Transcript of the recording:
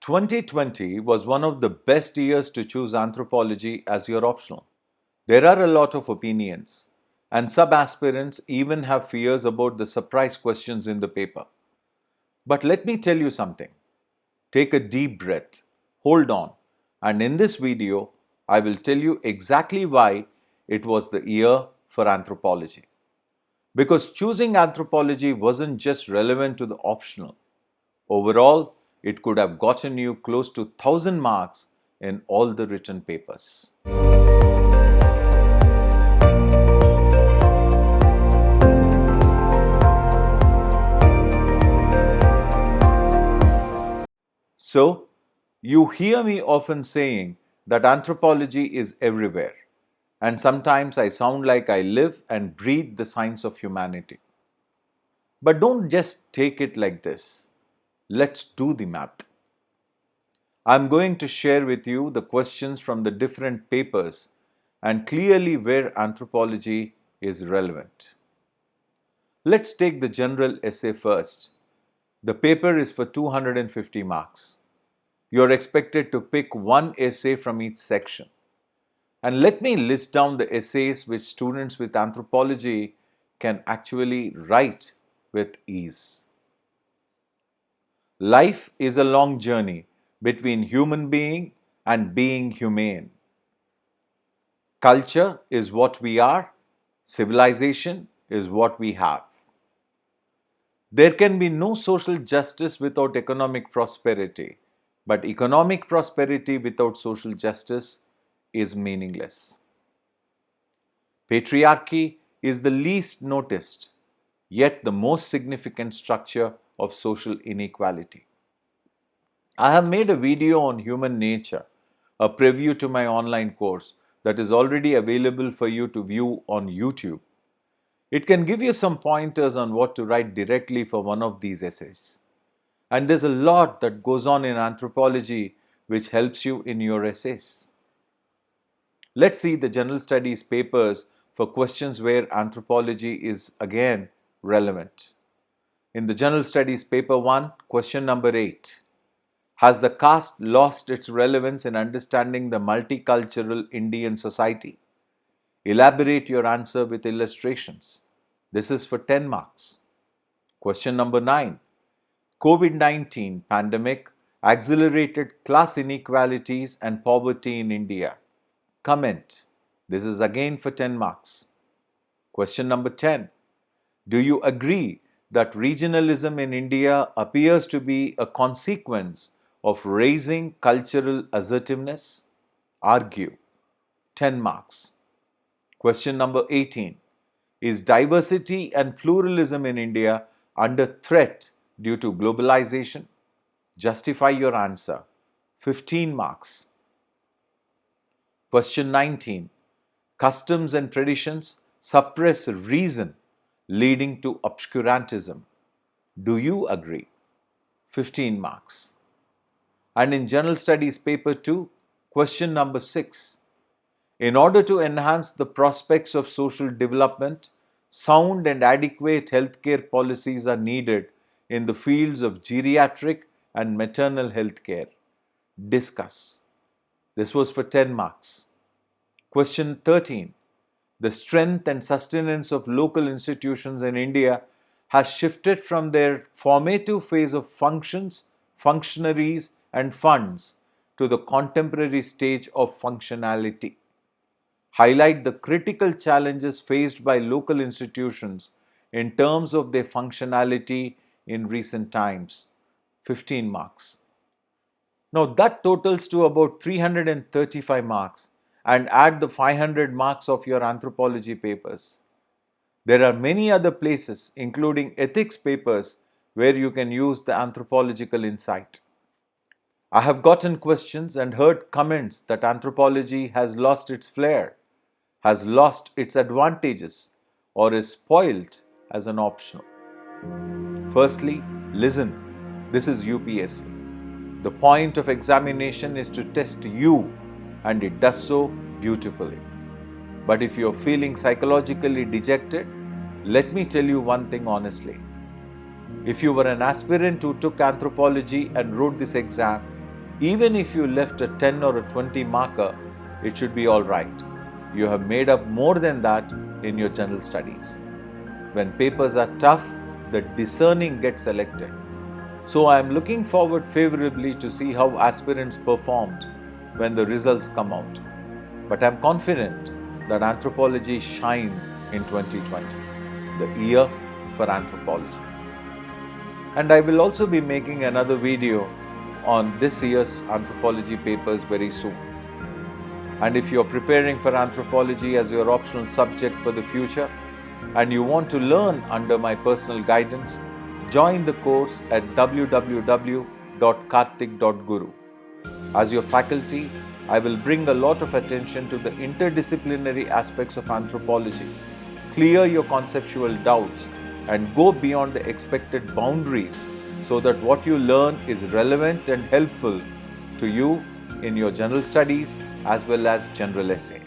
2020 was one of the best years to choose anthropology as your optional. There are a lot of opinions, and sub-aspirants even have fears about the surprise questions in the paper. But let me tell you something. Take a deep breath, hold on, and in this video, I will tell you exactly why it was the year for anthropology. Because choosing anthropology wasn't just relevant to the optional. Overall, it could have gotten you close to 1000 marks in all the written papers. So, you hear me often saying that anthropology is everywhere, and sometimes I sound like I live and breathe the science of humanity. But don't just take it like this. Let's do the math. I'm going to share with you the questions from the different papers and clearly where anthropology is relevant. Let's take the general essay first. The paper is for 250 marks. You're expected to pick one essay from each section. And let me list down the essays which students with anthropology can actually write with ease. Life is a long journey between human being and being humane. Culture is what we are, civilization is what we have. There can be no social justice without economic prosperity, but economic prosperity without social justice is meaningless. Patriarchy is the least noticed, yet the most significant structure of social inequality. I have made a video on human nature, a preview to my online course that is already available for you to view on YouTube. It can give you some pointers on what to write directly for one of these essays. And there's a lot that goes on in anthropology which helps you in your essays. Let's see the general studies papers for questions where anthropology is again relevant. In the general studies paper 1, question number 8. Has the caste lost its relevance in understanding the multicultural Indian society? Elaborate your answer with illustrations. This is for 10 marks. Question number 9. COVID-19 pandemic accelerated class inequalities and poverty in India. Comment. This is again for 10 marks. Question number 10. Do you agree that regionalism in India appears to be a consequence of raising cultural assertiveness? Argue. 10 marks. Question number 18. Is diversity and pluralism in India under threat due to globalization? Justify your answer. 15 marks. Question 19. Customs and traditions suppress reason, leading to obscurantism. Do you agree? 15 marks. And in General Studies paper 2, question number 6. In order to enhance the prospects of social development, sound and adequate healthcare policies are needed in the fields of geriatric and maternal healthcare. Discuss. This was for 10 marks. Question 13. The strength and sustenance of local institutions in India has shifted from their formative phase of functions, functionaries, and funds to the contemporary stage of functionality. Highlight the critical challenges faced by local institutions in terms of their functionality in recent times. 15 marks. Now that totals to about 335 marks, and add the 500 marks of your anthropology papers. There are many other places, including ethics papers, where you can use the anthropological insight. I have gotten questions and heard comments that anthropology has lost its flair, has lost its advantages, or is spoilt as an optional. Firstly, listen. This is UPSC. The point of examination is to test you, and it does so beautifully. But if you're feeling psychologically dejected, let me tell you one thing honestly. If you were an aspirant who took anthropology and wrote this exam, Even if you left a 10 or a 20 marker, it should be all right. You have made up more than that in your general studies. When papers are tough, the discerning get selected. So I am looking forward favorably to see how aspirants performed when the results come out. But I am confident that anthropology shined in 2020, the year for anthropology. And I will also be making another video on this year's anthropology papers very soon. And if you're preparing for anthropology as your optional subject for the future, and you want to learn under my personal guidance, join the course at www.kartik.guru. As your faculty, I will bring a lot of attention to the interdisciplinary aspects of anthropology, clear your conceptual doubts, and go beyond the expected boundaries so that what you learn is relevant and helpful to you in your general studies as well as general essay.